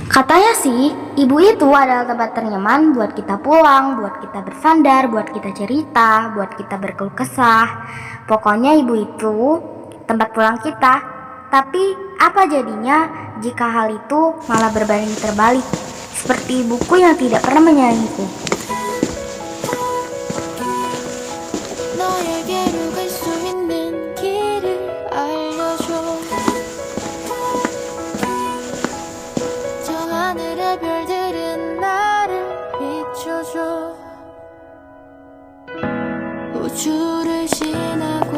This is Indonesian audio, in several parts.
Katanya sih, ibu itu adalah tempat ternyaman buat kita pulang, buat kita bersandar, buat kita cerita, buat kita berkeluh kesah. Pokoknya ibu itu tempat pulang kita. Tapi apa jadinya jika hal itu malah berbanding terbalik? Seperti ibuku yang tidak pernah menyayangiku. 너에게로 갈 수 있는 길을 알려줘. 저 하늘의 별들은 나를 비춰줘. 우주를 지나고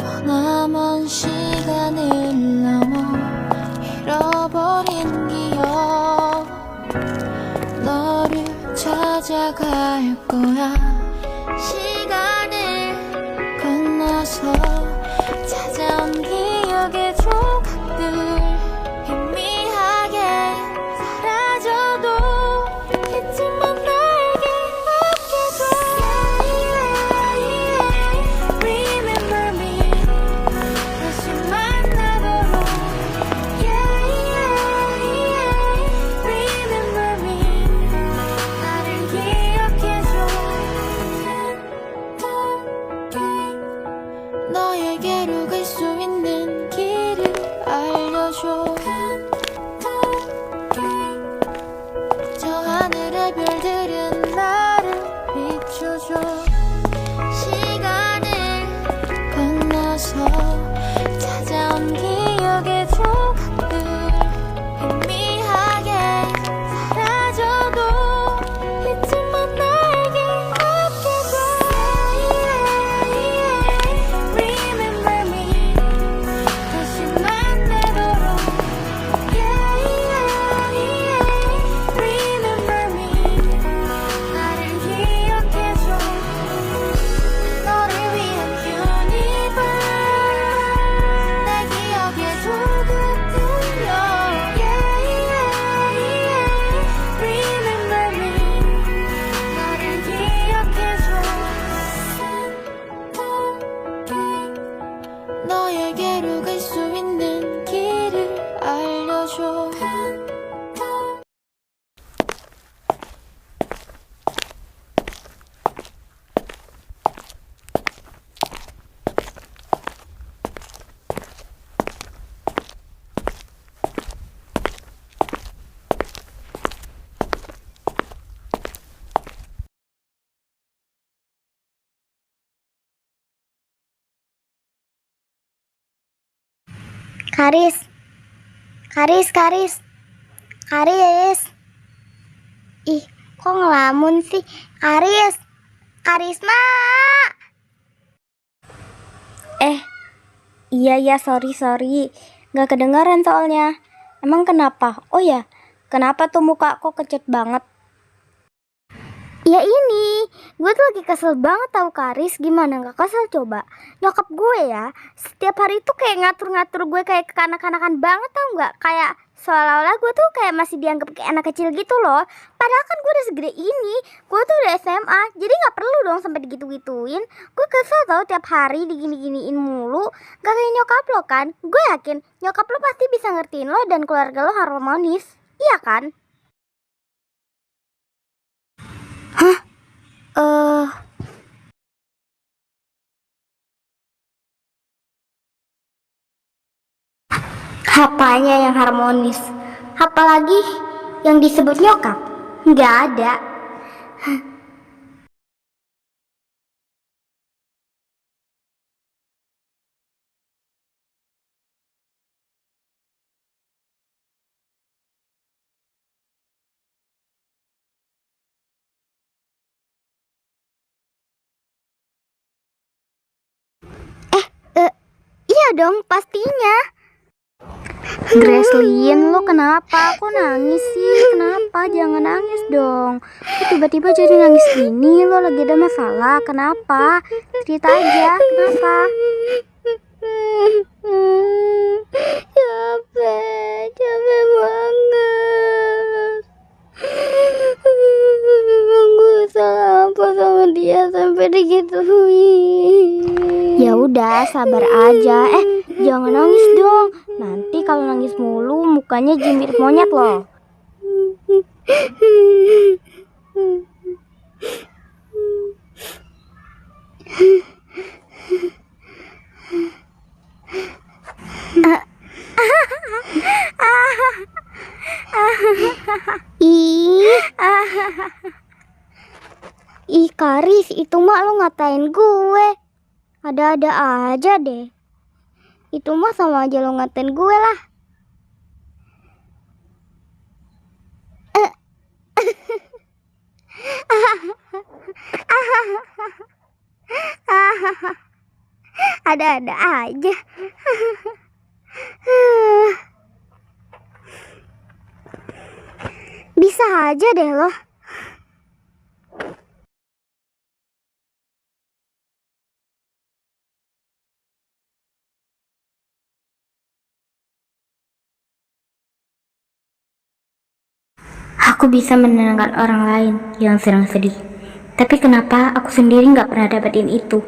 머나먼 시간을 넘어 잃어버린 기억 너를 찾아갈 거야. 시간을 건너서 찾아온 기억의 조각들 희미하게 사라져도 잊지만 나에게 맡겨줘. Remember me 다시 만나도록. Remember me 나를 기억해줘. 너에게로 갈 수 있는 길을 알려줘. 저 하늘의 별들은 나를 비춰줘. 시간을 건너서 찾아온 기억의 조각들 희미하게 사라져도 잊지만 나에게 맡겨줘. Remember me 다시 만나도록. Remember me 나를 기억해줘. 너를 위한 universe 내 기억에 조금 들려. Remember me 나를 기억해줘. 너에게로 갈 수 있는 길을 알려줘. Karis, Karis, Karis, Karis. Ih, kok ngelamun sih? Karis, Karisma. Iya, sorry. Gak kedengaran soalnya. Emang kenapa? Oh ya, kenapa tuh muka kok kecut banget? Ya ini, gue tuh lagi kesel banget tahu Karis. Gimana gak kesel coba? Nyokap gue ya, setiap hari tuh kayak ngatur-ngatur gue kayak kekanak-kanakan banget tau gak? Kayak seolah-olah gue tuh kayak masih dianggap kayak anak kecil gitu loh. Padahal kan gue udah segede ini, gue tuh udah SMA, jadi gak perlu dong sampai digitu-gituin. Gue kesel tau tiap hari digini-giniin mulu. Gak kayak nyokap lo kan? Gue yakin nyokap lo pasti bisa ngertiin lo dan keluarga lo harmonis. Iya kan? Apanya yang harmonis? Apalagi yang disebut nyokap? Nggak ada. Iya dong, pastinya. Gracelyn, lo kenapa? Kok nangis sih? Kenapa? Jangan nangis dong. Kok tiba-tiba jadi nangis gini? Lo lagi ada masalah? Kenapa? Cerita aja, kenapa? Capek banget. Gue salah apa sama dia sampai digituin. Ya udah, sabar aja. Jangan nangis dong. Nanti kalau nangis mulu mukanya jadi mirip monyet loh. Ih, ih Karis, itu mah lo ngatain gue. Ada-ada aja deh. Itu mah sama aja lo ngatain gue lah. Ada-ada aja. Bisa aja deh lo. Aku bisa menenangkan orang lain yang sedang sedih. Tapi kenapa aku sendiri nggak pernah dapetin itu?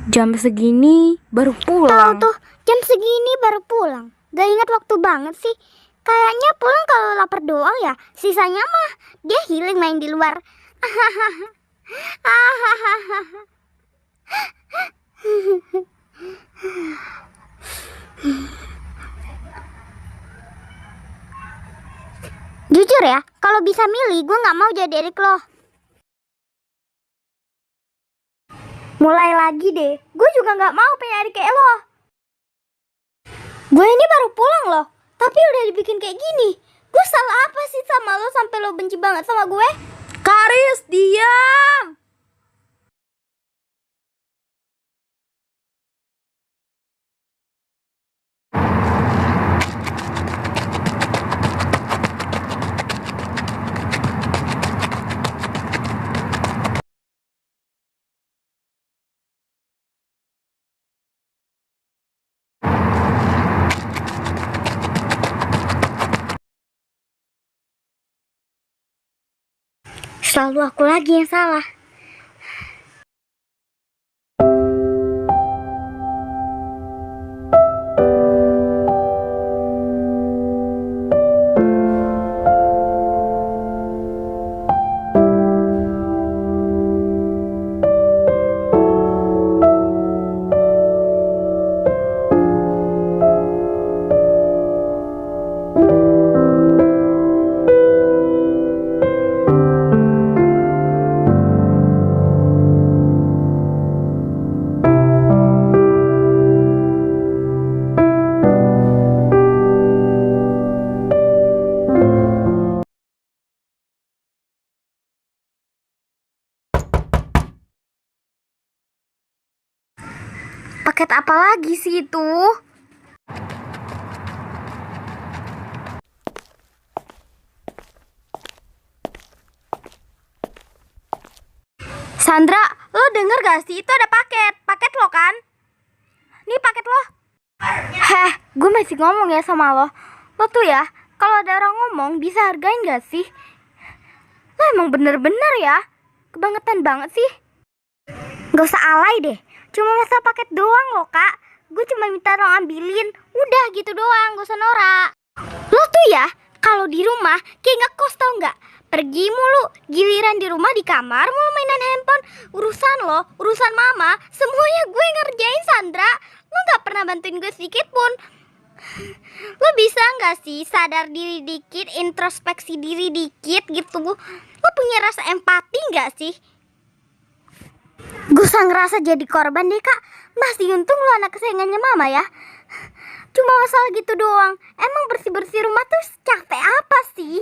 Jam segini baru Tahu pulang. tuh, jam segini baru pulang. Gak ingat waktu banget sih. Kayaknya pulang kalau lapar doang ya. Sisanya mah dia healing main di luar. Jujur ya, kalau bisa milih, gue nggak mau jadi adik lo. Mulai lagi deh, gue juga nggak mau punya adik kayak lo. Gue ini baru pulang loh, tapi udah dibikin kayak gini. Gue salah apa sih sama lo sampai lo benci banget sama gue? Karis, diam! Selalu aku lagi yang salah. Paket apa lagi sih itu? Sandra, lo denger gak sih? Itu ada paket. Paket lo kan? Nih paket lo. Heh, gue masih ngomong ya sama lo. Lo tuh ya, kalau ada orang ngomong bisa hargain gak sih? Lo emang bener-bener ya. Kebangetan banget sih. Gak usah alay deh. Cuma masalah paket doang lo kak. Gue cuma minta tolong ambilin. Udah gitu doang, gak usah norak. Lo tuh ya, kalau di rumah kayak ngekos tau gak? Pergi mulu, giliran di rumah di kamar mulu mainan handphone. Urusan lo, urusan mama, semuanya gue ngerjain Sandra. Lo gak pernah bantuin gue sedikit pun. Lo bisa gak sih sadar diri dikit, introspeksi diri dikit gitu. Lo punya rasa empati gak sih? Gue usah ngerasa jadi korban deh kak. Masih untung lo anak kesayangannya mama ya. Cuma masalah gitu doang. Emang bersih-bersih rumah tuh capek apa sih?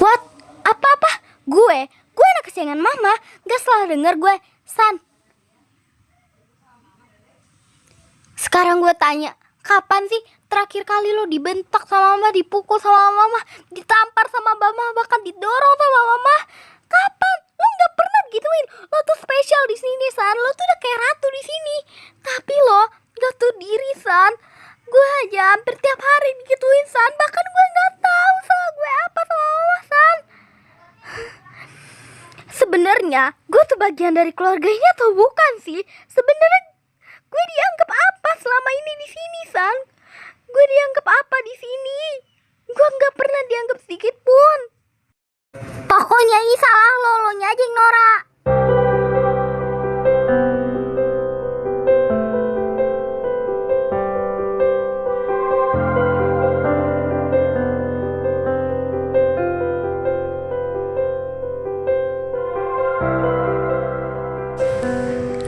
What? Apa-apa? Gue anak kesayangan mama. Gak salah denger gue. San, sekarang gue tanya, kapan sih terakhir kali lo dibentak sama mama, dipukul sama mama, ditampar sama mama, bahkan banget didorong sama mama. Kapan? Lo nggak pernah gituin. Lo tuh spesial di sini, San. Lo tuh udah kayak ratu di sini. Tapi lo nggak tuh diri, San. Gue aja hampir tiap hari digituin, San. Bahkan gue nggak tahu salah gue apa sama mama, San. Sebenarnya gue tuh bagian dari keluarganya atau bukan sih? Sebenarnya gue dianggap apa selama ini di sini, San? Gue dianggap apa di sini? Gue nggak pernah dianggap sedikit pun. Pokoknya ini salah lo nya aja yang norak.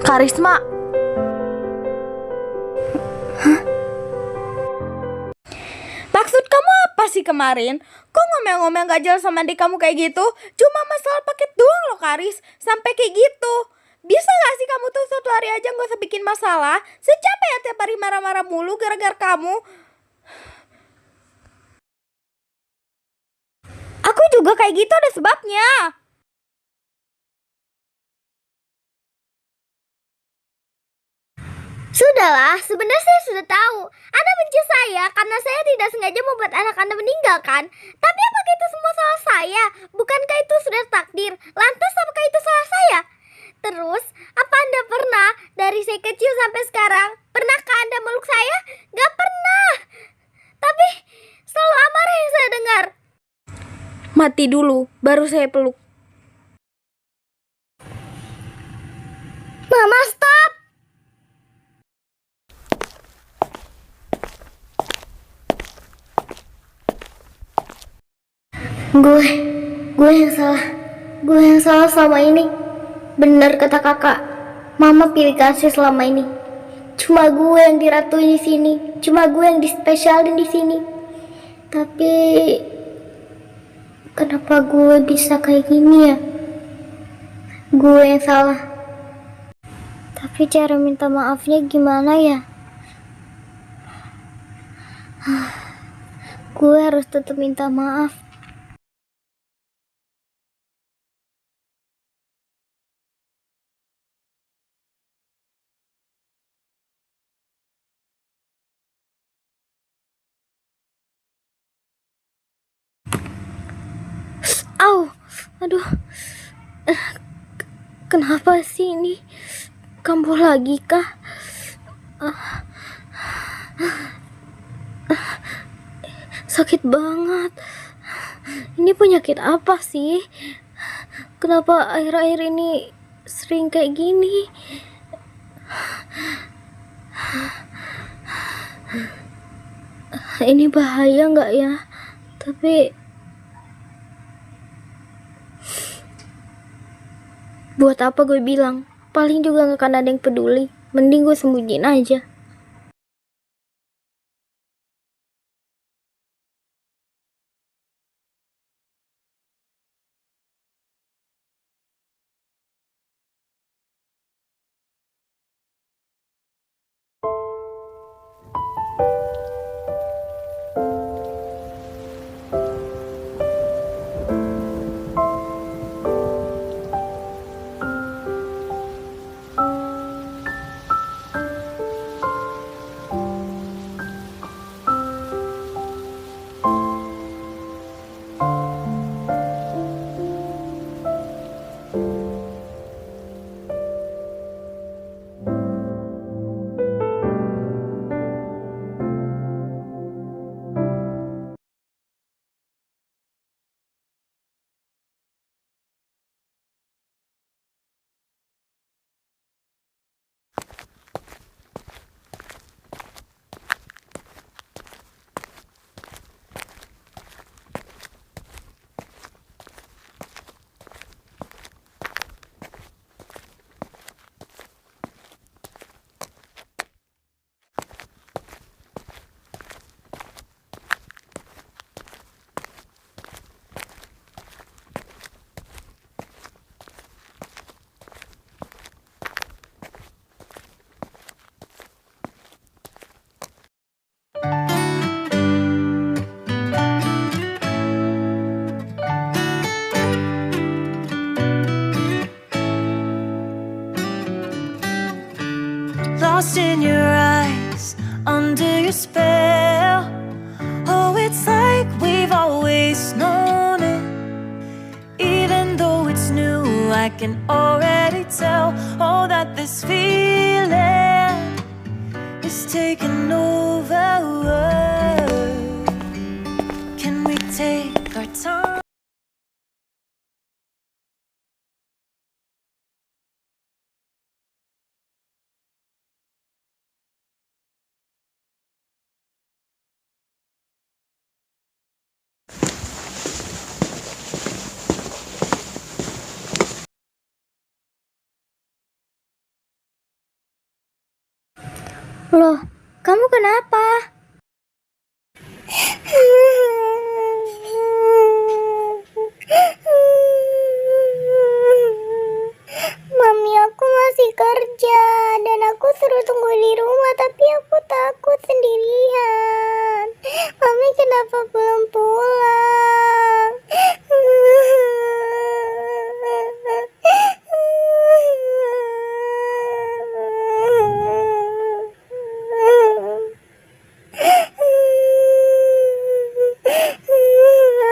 Karisma, maksud kamu apa sih kemarin? Kok ngomel-ngomel gak jelas sama adik kamu kayak gitu? Cuma masalah paket doang loh, Karis. Sampai kayak gitu. Bisa gak sih kamu tuh satu hari aja gak usah bikin masalah? Secapek ya tiap hari marah-marah mulu gara-gara kamu. Aku juga kayak gitu ada sebabnya. Sudahlah, sebenarnya saya sudah tahu. Anda benci saya karena saya tidak sengaja membuat anak Anda meninggal kan? Tapi apakah itu semua salah saya? Bukankah itu sudah takdir? Lantas apakah itu salah saya? Terus, apa Anda pernah dari saya kecil sampai sekarang? Pernahkah Anda meluk saya? Gak pernah. Tapi selalu amarah yang saya dengar. Mati dulu, baru saya peluk. Mama, stop! Gue yang salah selama ini. Benar kata kakak, mama pilih kasih selama ini. Cuma gue yang diratuin di sini, cuma gue yang dispesialin di sini. Tapi kenapa gue bisa kayak gini ya? Gue yang salah. Tapi cara minta maafnya gimana ya? Gue harus tetap minta maaf. Au, aduh, kenapa sih ini? Kambuh lagi kah? Sakit banget. Ini penyakit apa sih? Kenapa akhir-akhir ini sering kayak gini? Ini bahaya nggak ya? Tapi buat apa gue bilang? Paling juga gak akan ada yang peduli. Mending gue sembunyiin aja. lost in your eyes, under your spell. Oh, it's like we've always known it. Even though it's new, I can already tell. Oh, that this feeling is taking over. Can we take our time? Loh, kamu kenapa? Mami, aku masih kerja dan aku suruh tunggu di rumah, tapi aku takut sendirian. Mami kenapa belum pulang?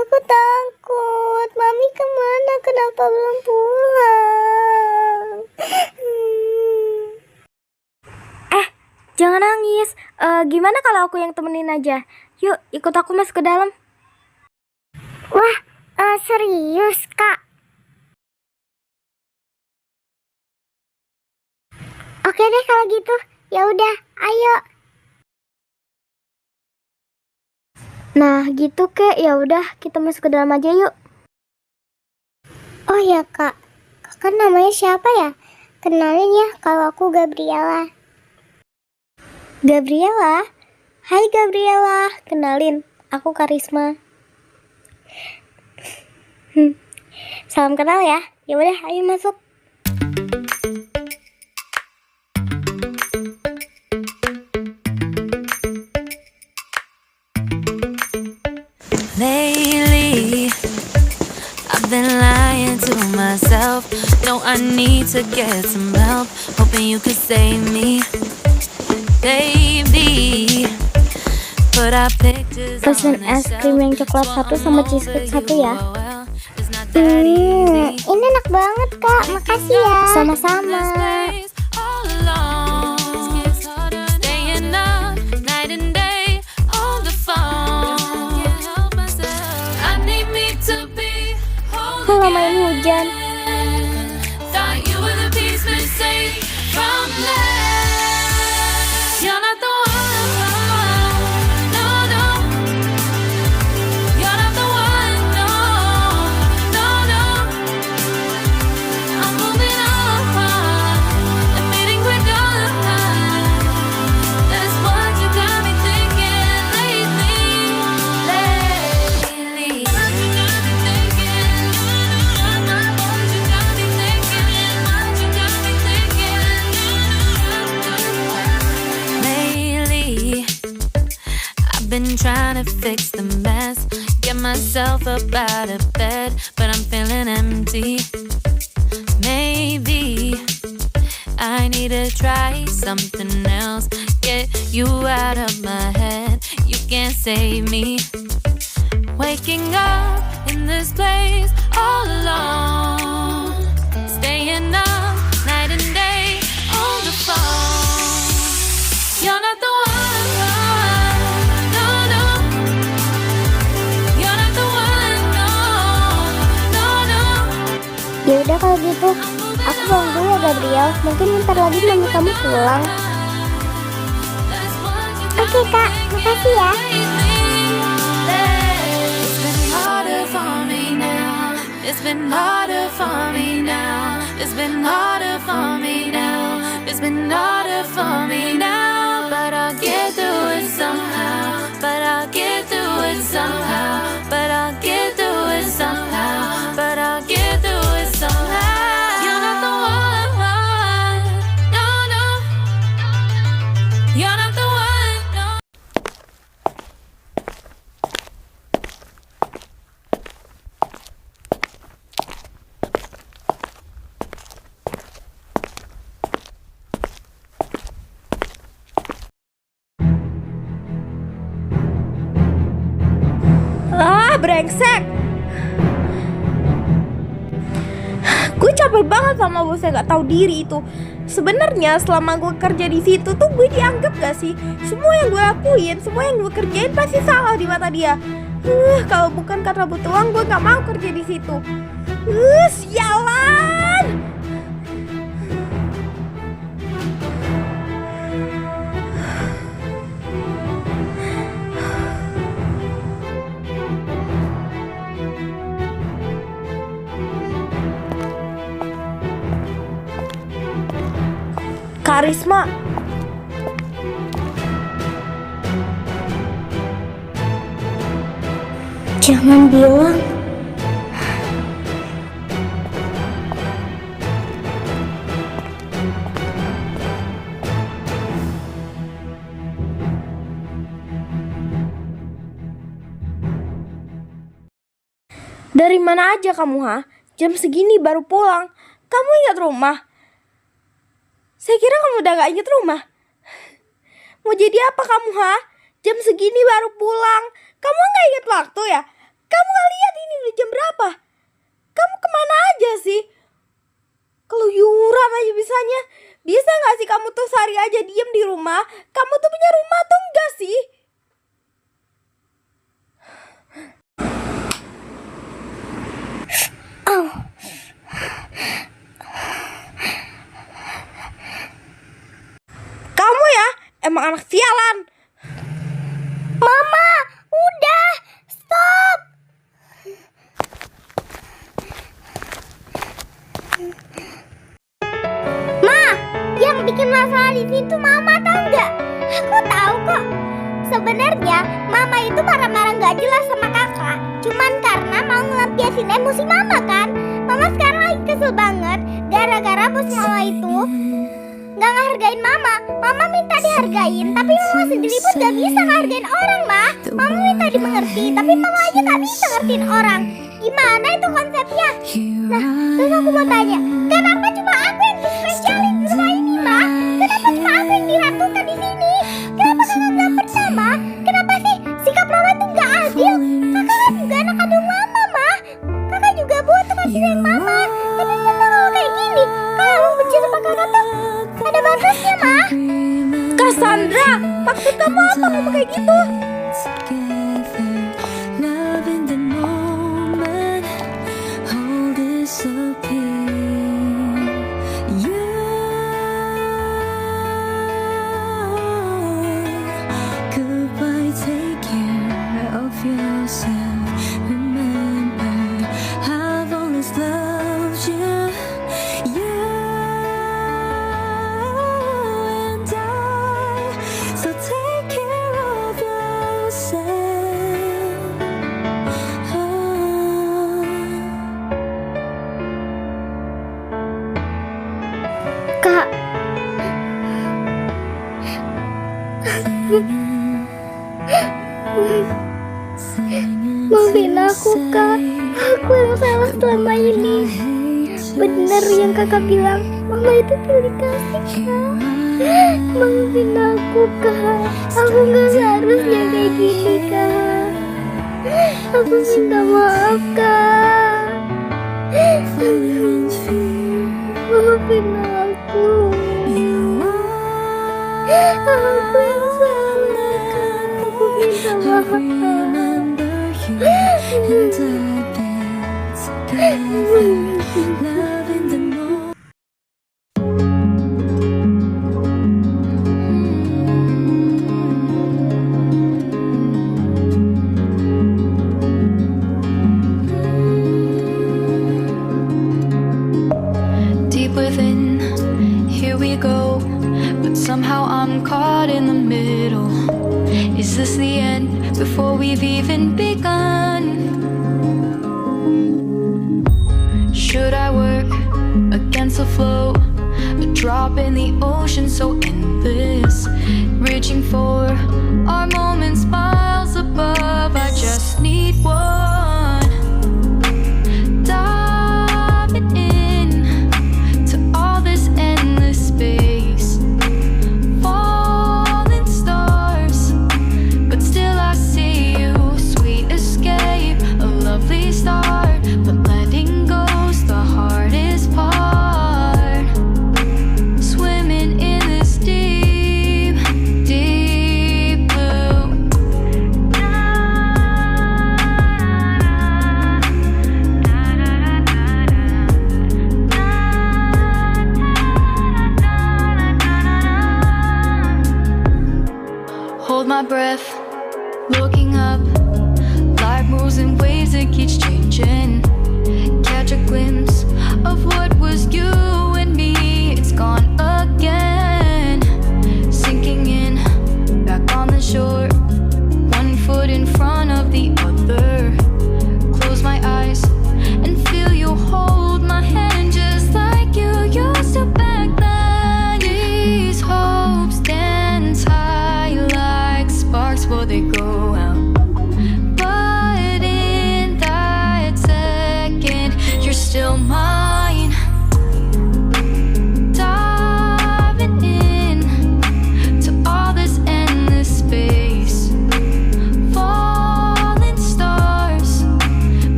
Aku takut. Mami kemana? Kenapa belum pulang? Jangan nangis. Gimana kalau aku yang temenin aja? Yuk, ikut aku masuk ke dalam. Wah, serius, Kak? Oke deh kalau gitu. Ya udah, ayo. Nah, gitu Kek. Ya udah, kita masuk ke dalam aja yuk. Oh ya, Kak. Kakak namanya siapa ya? Kenalin ya, kalau aku Gabriela. Gabriela? Hai Gabriela, kenalin, aku Karisma. Salam kenal ya. Ya udah, ayo masuk. Lately, I've been lying to myself. No, I need to get some help. Hoping you could save me, baby. Put our pictures Pesen on es the krim yang shelf. coklat satu sama cheesecake satu ya. It's not that easy. Ini enak banget Kak, makasih ya. Sama-sama. All alone, staying up night and day on the phone. Can't help myself. I need me to be whole Kok lama ini hujan? Thought you were the piece missing from last. You're not the one, no, no. You're not the one, no, no, no. I'm moving on, admitting we're done. That's what you got me thinking lately, lately. What you got me thinking? What you got me thinking? What you got me thinking? Lately, I've been trying to fix the mess, get myself up out of bed, but I'm feeling empty. Maybe I need to try something else, get you out of my head. You can't save me. Waking up in this place all alone, staying up night and day on the phone. You're not the one, no, no. You're not the one, no, no, no. Ya udah kalau gitu, aku pulang dulu ya Gabriel. Mungkin bentar lagi mami kamu pulang. Oke Kak, makasih ya. It's been harder for me now. It's been harder for me now. It's been harder for me now. But I'll get through it somehow. But I'll get through it somehow. But I'll get through it somehow. But I'll get through it somehow. You're not the one. No, no. You're not the one. No. brengsek. Gue capek banget sama bos yang gak tahu diri itu. Sebenarnya selama gue kerja di situ tuh gue dianggap gak sih semua yang gue lakuin, semua yang gue kerjain pasti salah di mata dia. Kalau bukan karena butuh uang gue gak mau kerja di situ. Sialan. Karisma, Jangan bilang dari mana aja kamu, ha? Jam segini baru pulang. Kamu ingat rumah? Saya kira kamu udah gak ingat rumah. Mau jadi apa kamu, ha? Jam segini baru pulang. Kamu gak ingat waktu ya? Kamu gak lihat ini udah jam berapa? Kamu kemana aja sih? Keluyuran aja bisanya. Bisa gak sih kamu tuh sehari aja diem di rumah? Kamu tuh punya rumah tuh enggak sih? Kamu ya emang anak sialan. Mama, udah, stop. Ma, yang bikin masalah di situ Mama tahu nggak? Aku tahu kok. Sebenarnya Mama itu marah-marah nggak jelas sama kakak, cuman karena mau ngelampiasin emosi Mama kan. Mama sekarang lagi kesel banget gara-gara bos Mama itu nggak ngehargain Mama. Mama minta dihargain, tapi Mama sendiri pun gak bisa ngehargain orang, Ma. Mama minta dimengerti, tapi Mama aja gak bisa ngertiin orang. Gimana itu konsepnya? Nah, terus aku mau tanya, kenapa cuma aku yang dispesialin di rumah ini, Ma? Kenapa cuma aku yang diratukan di sini? Kenapa kakak gak pernah, Ma? Kenapa sih sikap Mama itu gak adil? Kakak kan juga anak kandung Mama, Ma. Kakak juga butuh kasih sayang Mama. Tapi Mama mau kayak gini. Kalau Mama benci sama kakak tuh ada batasnya, Ma. Cassandra, maksud kamu apa ngomong kayak gitu? Kak, maafin aku, Kak. Aku yang salah selama ini. Bener yang kakak bilang, Mama itu pilih kasih, Kak. Maafin aku, Kak. Aku gak seharusnya kayak gini, Kak. Aku minta maaf, Kak. Maafin aku. Aku yang salah, Kak. Aku minta maaf. Deep within, here we go. But somehow I'm caught in the middle. Is this the end before we've even begun? Should I work against the flow? A drop in the ocean so endless. Reaching for our moments miles above. I just need one. Diving in to all this endless space. Falling stars, but still I see you. Sweet escape.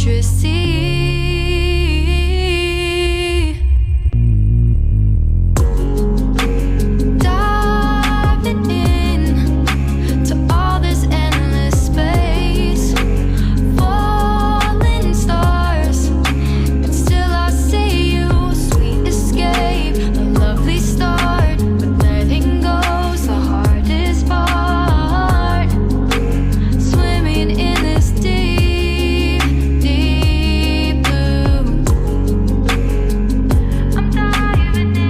fantasy. Diving in to all this endless space, falling stars, but still I see you. Sweet escape, a lovely start, but letting go's the hardest part. Swimming in this deep, deep blue. I'm diving in.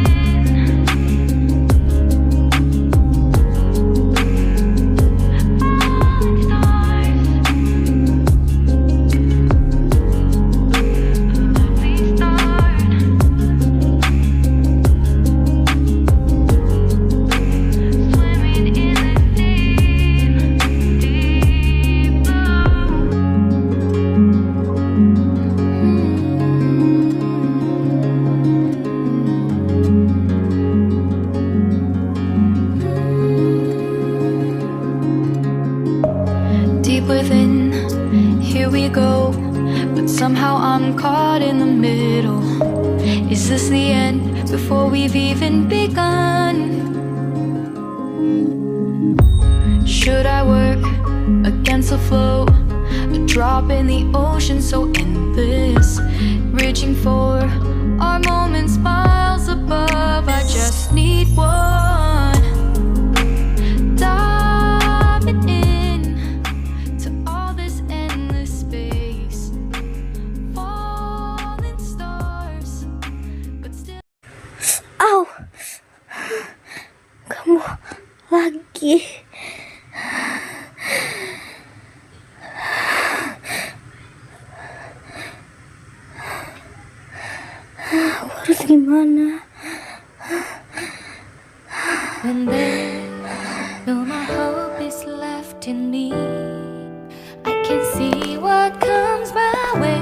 Falling stars, lovely start. Swimming in this deep, deep blue. Deep within, here we go, but somehow I'm caught in the middle. Is this the end before we've even begun? Should I work against the flow? A drop in the ocean so endless, reaching for our moments miles above. I just need one. Diving in to all this endless space, falling stars, but still. Au, kamu lagi. Aku harus gimana? When there's no more hope is left in me, I can see what comes my way,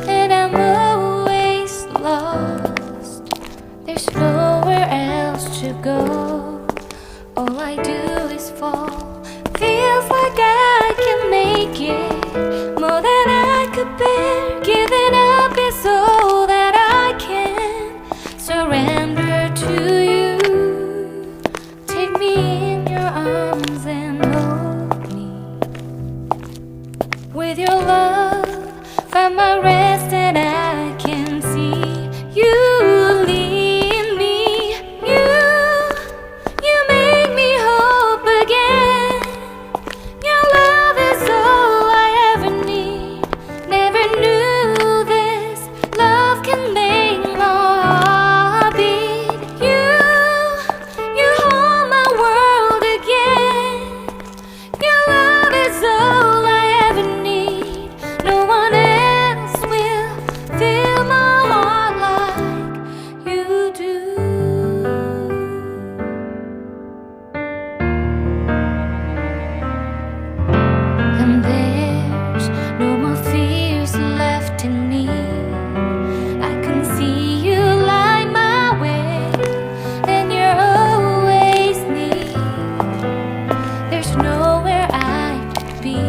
and I'm always lost. There's nowhere else to go. All I do is fall. Feels like I can make it more than I could bear. Giving up is all that I can surrender to you. Take me in your arms and hold me. With your love, find my rest, and I can see you lead me. You make me hope again. Your love is all I ever need. Never knew this love can make my heart beat. You hold my world again. Your love is all I ever need. No one else will fill my heart like you do. And there's no more fears left in me. I can see you light my way, and you're always near. There's nowhere I could be.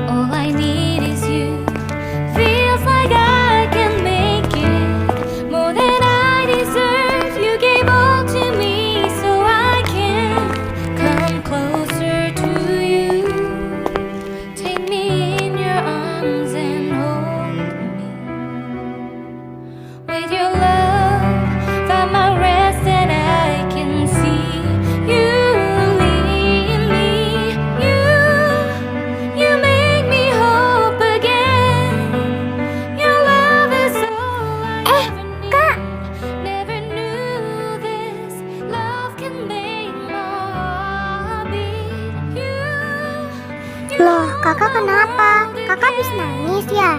All I need is you. Feels like I can make it more than I deserve. You gave all to me so I can come closer to you. Take me in your arms and hold me. With your love, find my rest, and I can see you lead me. You make me hope again. Your love is all I ever need. Never knew this love can make my heart beat. You Loh, kakak kenapa? Kakak habis nangis ya?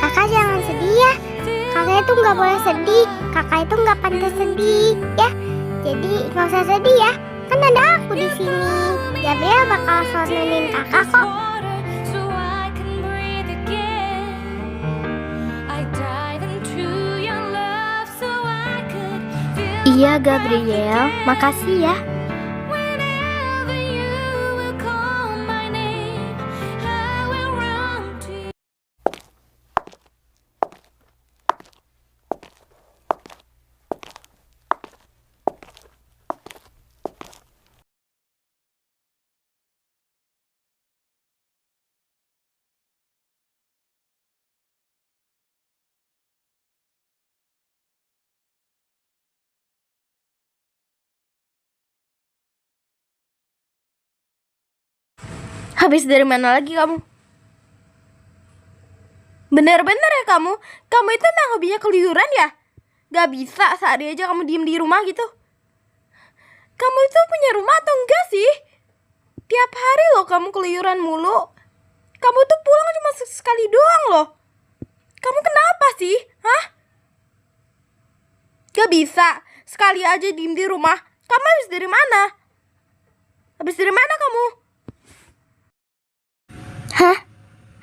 Kakak jangan sedih ya. Kakak itu nggak boleh sedih. Kakak itu nggak pantas sedih ya. Jadi nggak usah sedih ya. Kan ada aku di sini. Gabriel bakal selalu nemenin kakak kok. Iya Gabriel, makasih ya. Habis dari mana lagi kamu? Bener-bener ya kamu? Kamu itu emang hobinya keluyuran ya? Gak bisa sehari aja kamu diem di rumah gitu. Kamu itu punya rumah atau enggak sih? Tiap hari loh kamu keluyuran mulu. Kamu tuh pulang cuma sekali doang loh. Kamu kenapa sih? Hah? Gak bisa. Sekali aja diem di rumah. Kamu habis dari mana? Habis dari mana kamu? Hah?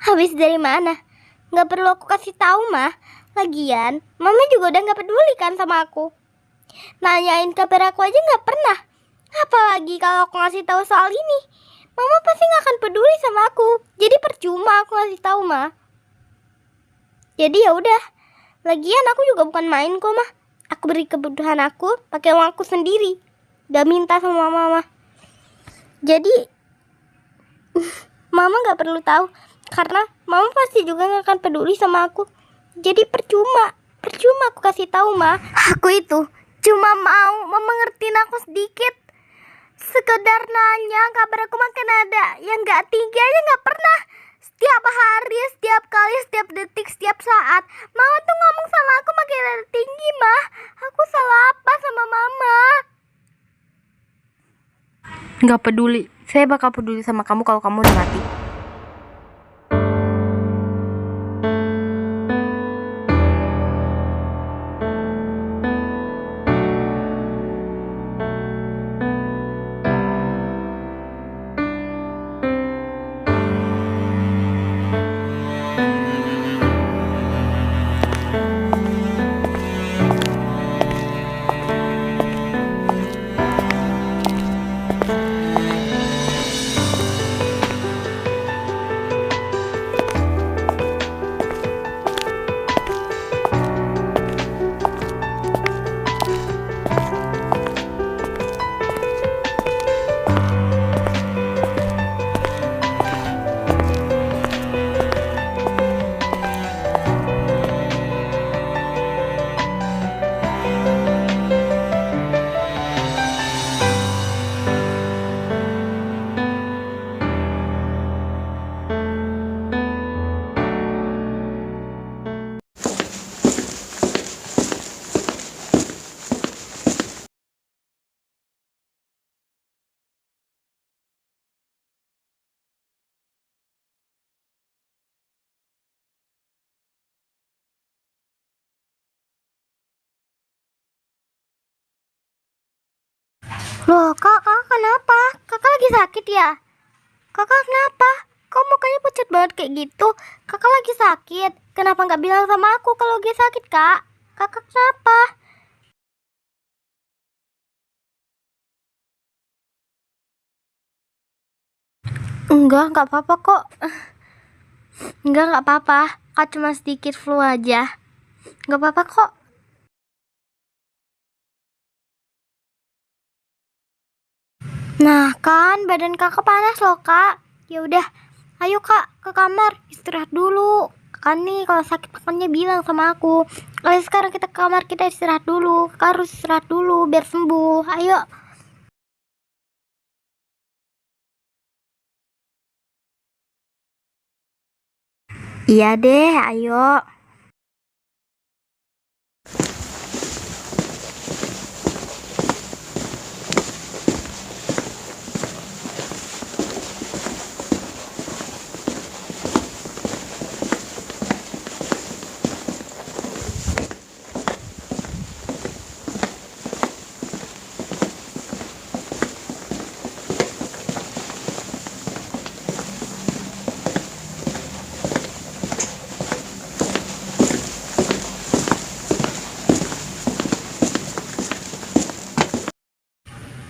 Habis dari mana? Gak perlu aku kasih tahu mah. Lagian, mama juga udah gak peduli kan sama aku. Nanyain kabar aku aja gak pernah. Apalagi kalau aku ngasih tahu soal ini, mama pasti gak akan peduli sama aku. Jadi percuma aku ngasih tahu mah. Jadi ya udah. Lagian aku juga bukan main kok mah. Aku beri kebutuhan aku pakai uang aku sendiri. Gak minta sama mama. Jadi mama gak perlu tahu, karena mama pasti juga gak akan peduli sama aku. Jadi percuma aku kasih tahu mah. Aku itu cuma mau mama ngertiin aku sedikit. Sekedar nanya kabar aku makin ada. Yang gak tinggi aja gak pernah. Setiap hari, setiap kali, setiap detik, setiap saat mama tuh ngomong sama aku makin ada tinggi mah. Aku salah apa sama mama? Gak peduli. Saya bakal peduli sama kamu kalau kamu udah mati. Loh kakak kenapa? Kakak lagi sakit ya? Kakak kenapa? Kok mukanya pucat banget kayak gitu? Kakak lagi sakit. Kenapa nggak bilang sama aku kalau lagi sakit kak? Kakak kenapa? Enggak apa-apa kok. Enggak apa-apa. Kak cuma sedikit flu aja. Enggak apa-apa kok. Nah kan badan kakak panas loh kak. Ya udah, ayo kak ke kamar istirahat dulu. Kan nih kalau sakit makanya bilang sama aku. Ayo sekarang kita ke kamar kita istirahat dulu. Kakak harus istirahat dulu biar sembuh. Ayo. Iya deh, ayo.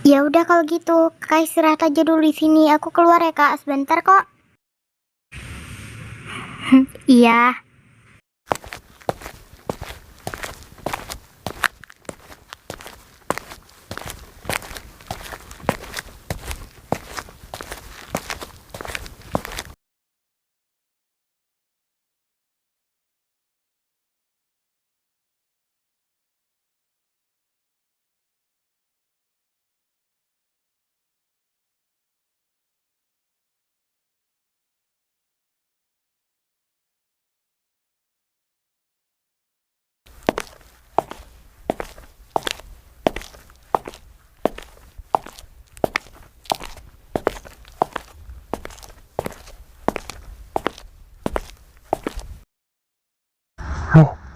Ya udah kalau gitu, kakak istirahat aja dulu di sini. Aku keluar ya kak, sebentar kok. Iya.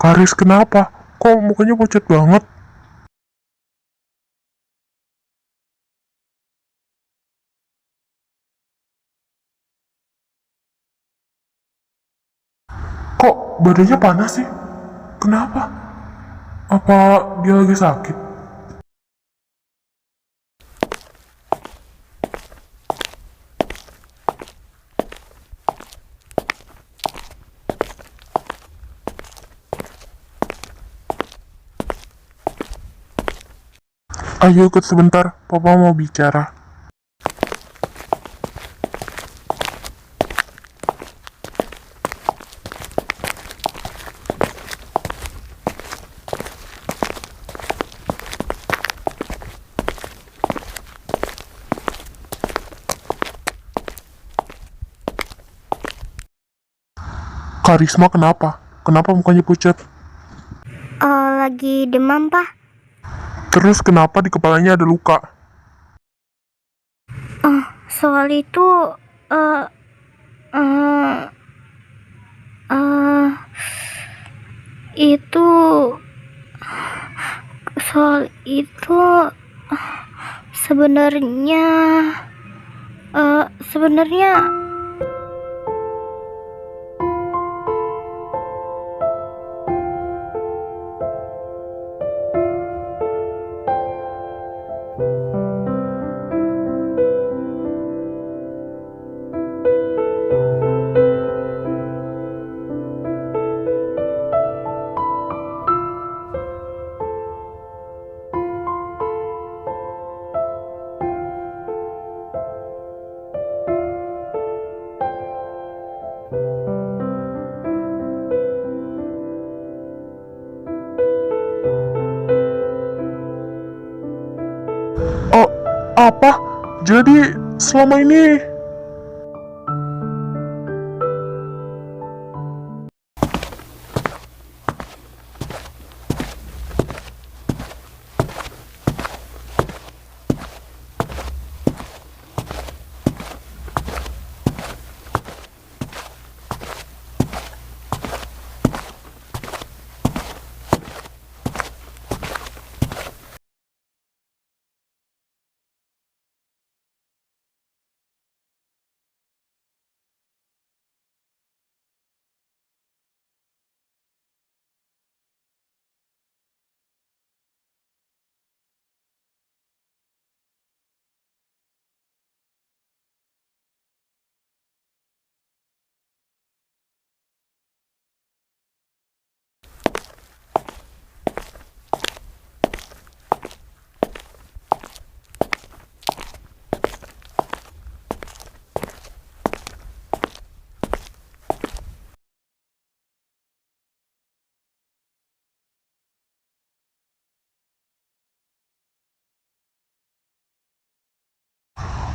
Karis, kenapa? Kok mukanya pucat banget? Kok badannya panas sih? Kenapa? Apa dia lagi sakit? Ayo ikut sebentar, Papa mau bicara. Karisma kenapa? Kenapa mukanya pucat? Lagi demam, Pak. Terus kenapa di kepalanya ada luka? Soal itu, eh, eh, eh, itu, soal itu, sebenarnya, sebenarnya, Oh, apa? Jadi selama ini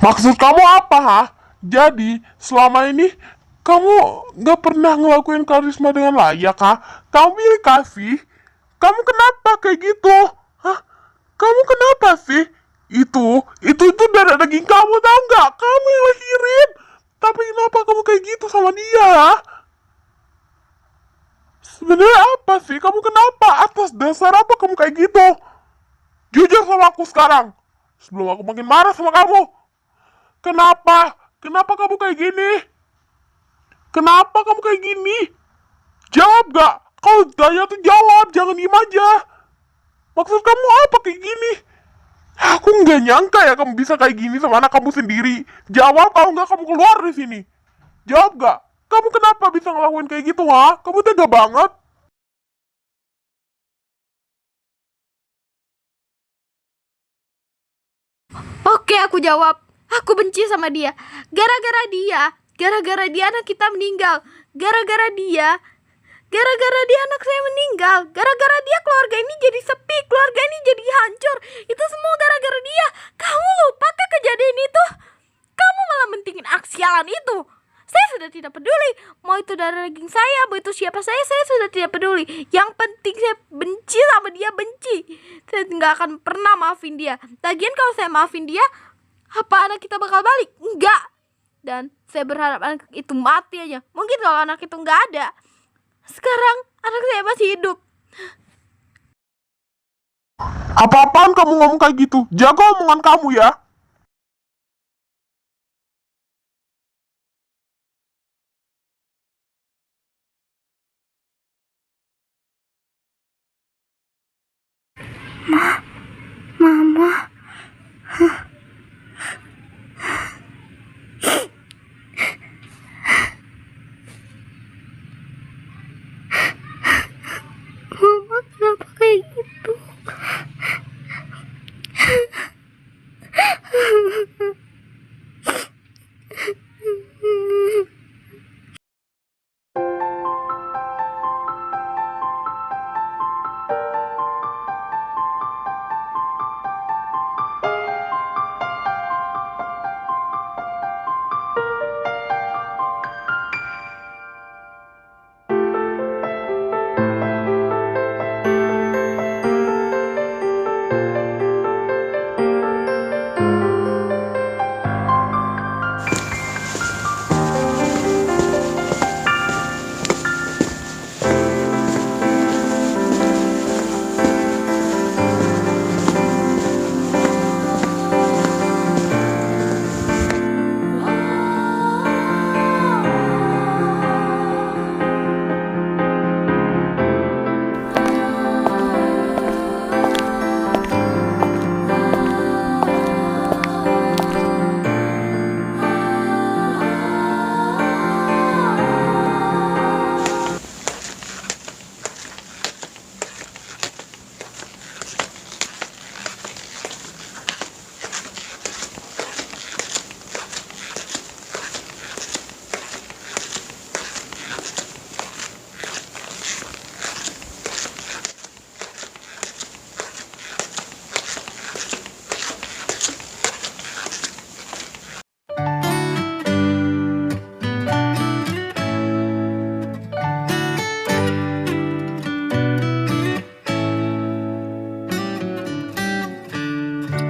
maksud kamu apa, ha? Jadi selama ini kamu nggak pernah ngelakuin karisma dengan layak, ha? Kamu pilih kasih. Kamu kenapa kayak gitu? Hah? Kamu kenapa sih? Itu darah daging kamu, tahu nggak? Kamu yang lahirin. Tapi kenapa kamu kayak gitu sama dia? Ha? Sebenarnya apa sih? Kamu kenapa? Atas dasar apa kamu kayak gitu? Jujur sama aku sekarang. Sebelum aku makin marah sama kamu. Kenapa? Kenapa kamu kayak gini? Kenapa kamu kayak gini? Jawab gak? Kalau tanya tuh jawab, jangan diem aja. Maksud kamu apa kayak gini? Aku nggak nyangka ya kamu bisa kayak gini sama anak kamu sendiri. Jawab, kalau nggak kamu keluar dari sini. Jawab gak? Kamu kenapa bisa ngelakuin kayak gitu, ha? Kamu tega banget. Oke, aku jawab. Aku benci sama dia. Gara-gara dia anak kita meninggal. Gara-gara dia anak saya meninggal. Gara-gara dia keluarga ini jadi sepi, keluarga ini jadi hancur. Itu semua gara-gara dia. Kamu lupa ke kejadian itu? Kamu malah mentingin aksialan itu. Saya sudah tidak peduli. Mau itu darah daging saya, mau itu siapa saya sudah tidak peduli. Yang penting saya benci sama dia, benci. Saya nggak akan pernah maafin dia. Lagian kalau saya maafin dia, apa anak kita bakal balik? Enggak. Dan saya berharap anak itu mati aja. Mungkin kalau anak itu nggak ada. Sekarang Anak saya masih hidup. Apa-apaan kamu ngomong kayak gitu? Jaga omongan kamu ya. Mama. Mama kenapa kayak gitu?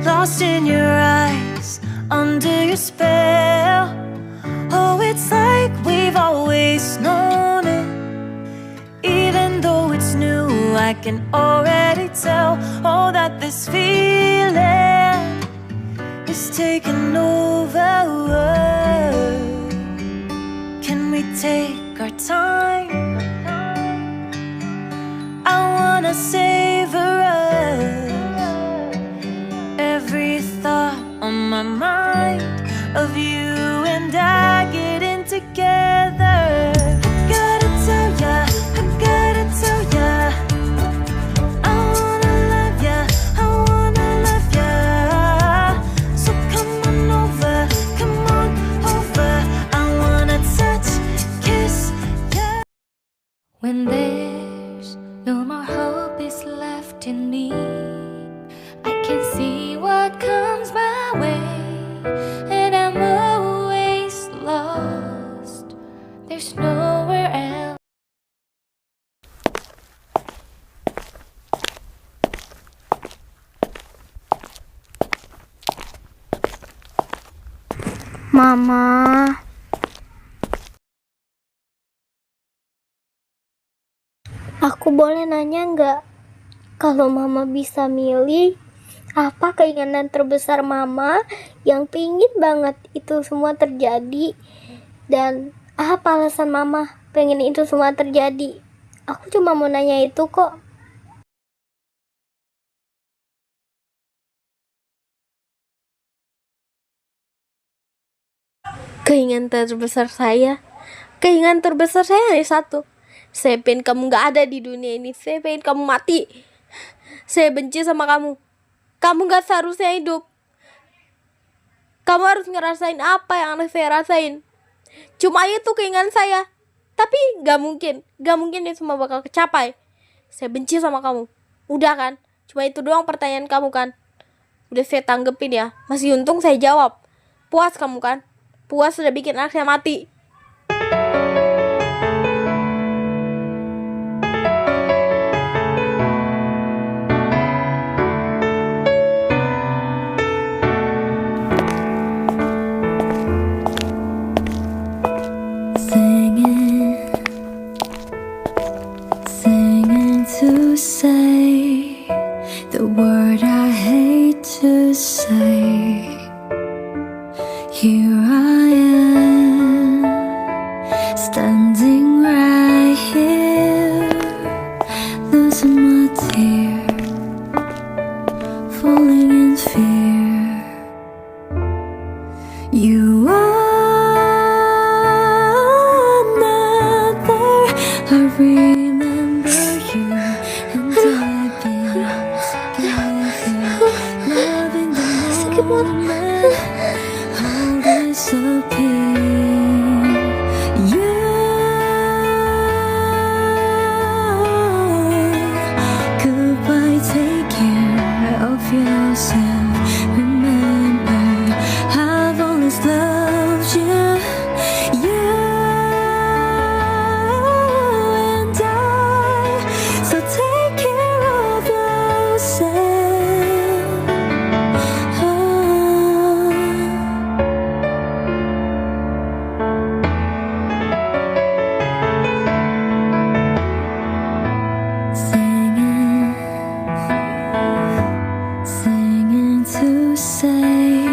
Lost in your eyes, under your spell. Oh, it's like we've always known it. Even though it's new, I can already tell. Oh, that this feeling is taking over. Can we take our time? I wanna savor us. Every thought on my mind of you and I getting together. Gotta tell ya, I gotta tell ya, I wanna love ya, I wanna love ya. So come on over, I wanna touch, kiss ya. When there's no more hope is left in me, I can see what comes my way, and I'm always lost. There's nowhere else. Mama. Aku boleh nanya nggak? Kalau Mama bisa milih, apa keinginan terbesar Mama yang pingin banget itu semua terjadi? Dan apa alasan Mama pengen itu semua terjadi? Aku cuma mau nanya itu kok. Keinginan terbesar saya hanya satu. Saya pengen kamu gak ada di dunia ini. Saya pengen kamu mati. Saya benci sama kamu. Kamu gak seharusnya hidup. Kamu harus ngerasain apa yang saya rasain. Cuma itu keinginan saya. Tapi gak mungkin itu semua bakal kecapai. Saya benci sama kamu. Udah kan? Cuma itu doang pertanyaan kamu kan? Udah saya tanggepin ya. Masih untung saya jawab. Puas kamu kan? Puas sudah bikin anak saya mati. Singing, the word I hate to say. Here I am, standing right here, losing my tear, falling in fear. You are not there. I remember you, and I've been together, loving the moment. All disappear. You goodbye. Take care of yourself. Remember, I've always loved you. You and I. So take care of yourself. Oh. Singing, singing to say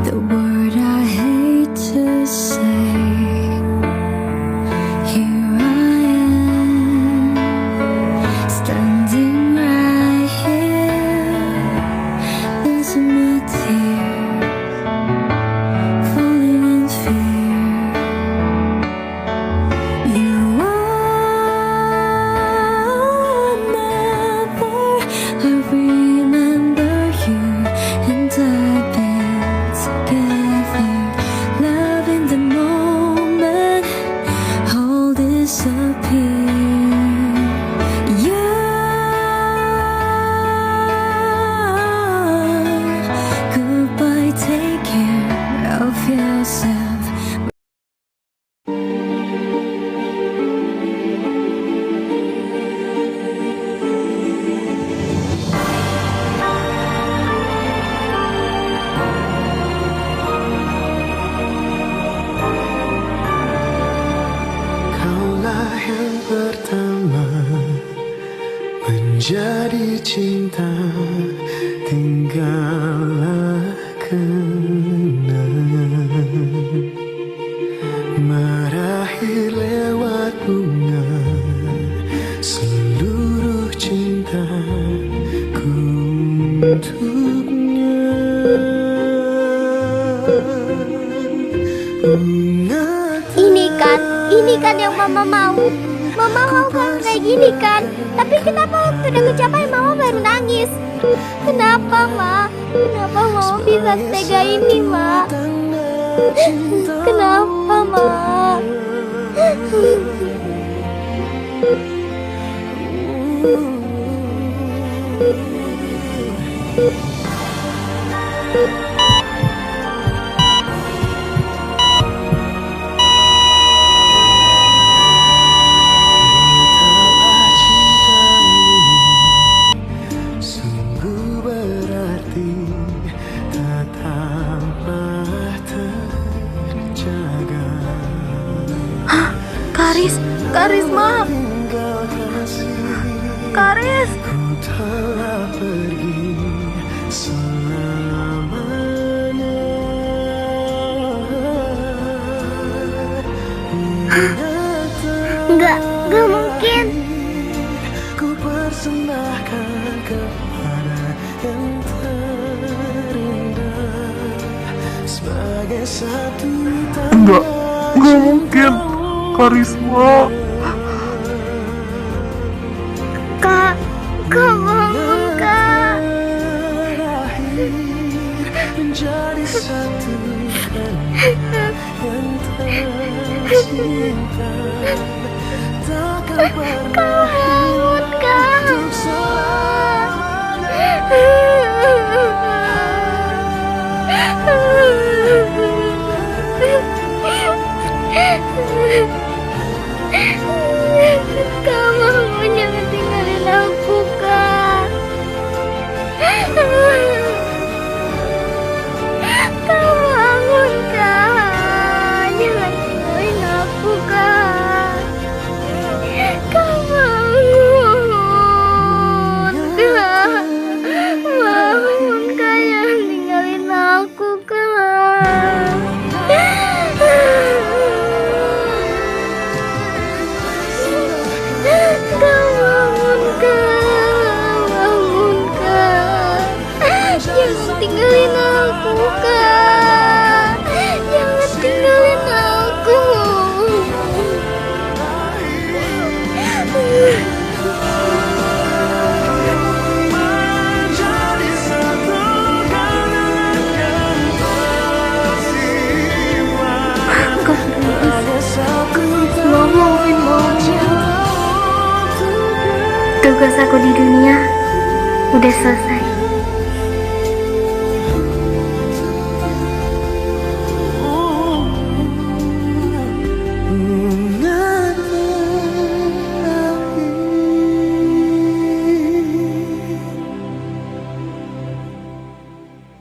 the word I hate to say. Here I am, standing right here, losing my tears, falling in fear. You are not there. I remember you, and I've been together, loving the moment. All disappear. You goodbye. Take care of yourself. Kaulah yang pertama menjadi cinta, tinggallah kenangan meraih lewat bunga seluruh cintaku untuknya. Ini kan yang mama mau. Mama mau kan kayak gini kan. Tapi kenapa waktu udah kecapai mama baru nangis? Kenapa, Ma? Kenapa mama bisa setega ini, Ma? Kenapa, Ma? Betapa cinta ini sungguh berarti, tetaplah terjaga. Karis, Ma. Tinggal kasih, Karis. ku telah pergi selamanya. Enggak mungkin. Ku persembahkan kepada yang terindah sebagai satu Enggak mungkin, Karisma. Kak bangun, Kak. terakhir menjadi satu yang tercinta, takkan pernah Bangun, Kak. untuk selamanya. Kak bangun, jangan tinggalin aku, Kak. Kak bangun, Kak. Jangan tinggalin aku, Kak. Kak bangun. tugas aku di dunia udah selesai.